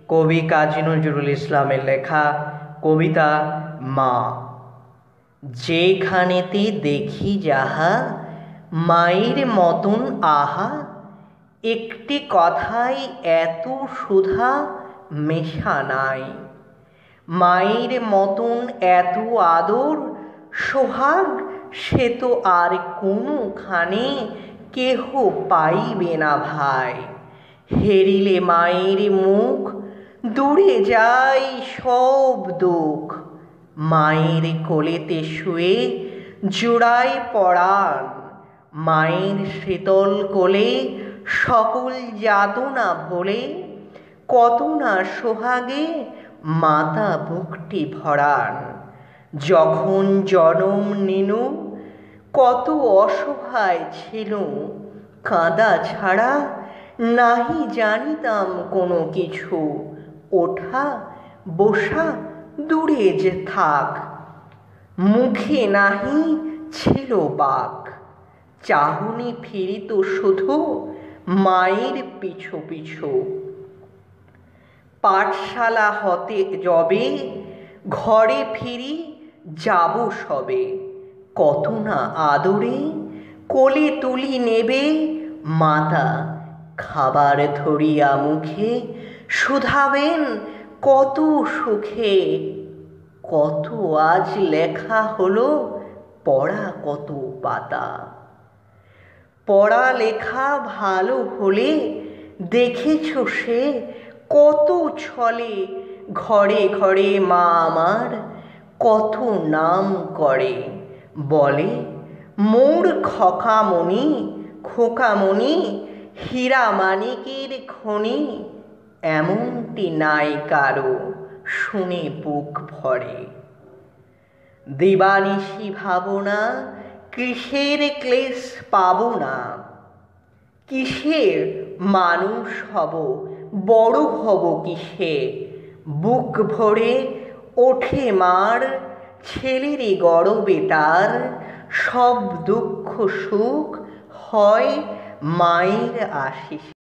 কবি কাজী নজরুল ইসলামের লেখা কবিতা মা। যেখানেতে দেখি যাহা মায়ের মতন আহা, একটি কথাই এত সুধা মেশা নাই। মায়ের মতন এত আদর সোহাগ সে তো আর কোনোখানে কেহ পাইবে না ভাই। হেরিলে মায়ের মুখ দূরে যায় সব দুঃখ, মায়ের কোলেতে শুয়ে জোড়ায় পরাণ। মায়ের শীতল কোলে সকল যাতনা ভোলে, কত না সোহাগে মাতা বুকটি ভরান। যখন জনম নিনু কত অসহায় ছিল, কাঁদা ছাড়া নাহি জানিতাম কোনো কিছু। ওঠা বসা দূরে যে থাক, মুখে নাহি ছিল বাক। চাহনি ফিরিত শুধু মায়ের পিছু পিছু। পাঠশালা হতে যবে ঘরে ফিরি যাব সবে, কত না আদরে কোলে তুলি নেবে মাতা। খাবার ধরিয়া মুখে শুধাবেন কত সুখে, কত আজ লেখা হলো পড়া কত পাতা। পড়া লেখা ভালো হলে দেখেছ সে কত ছলে, ঘরে ঘরে মা আমার কত নাম করে। বলে মোর খোকামণি খোকামণি হীরা মানিকের খনি, এমনটি নাই কারো শুনে বুক ভরে। দিবানিশি ভাবনা কিসের ক্লেশ পাব না, কিসের মানুষ হব বড় হব কিসে। বুক ভরে ওঠে মার ছেলেরই গর্বে তার, সব দুঃখ সুখ হয় মায়ের আশিসে।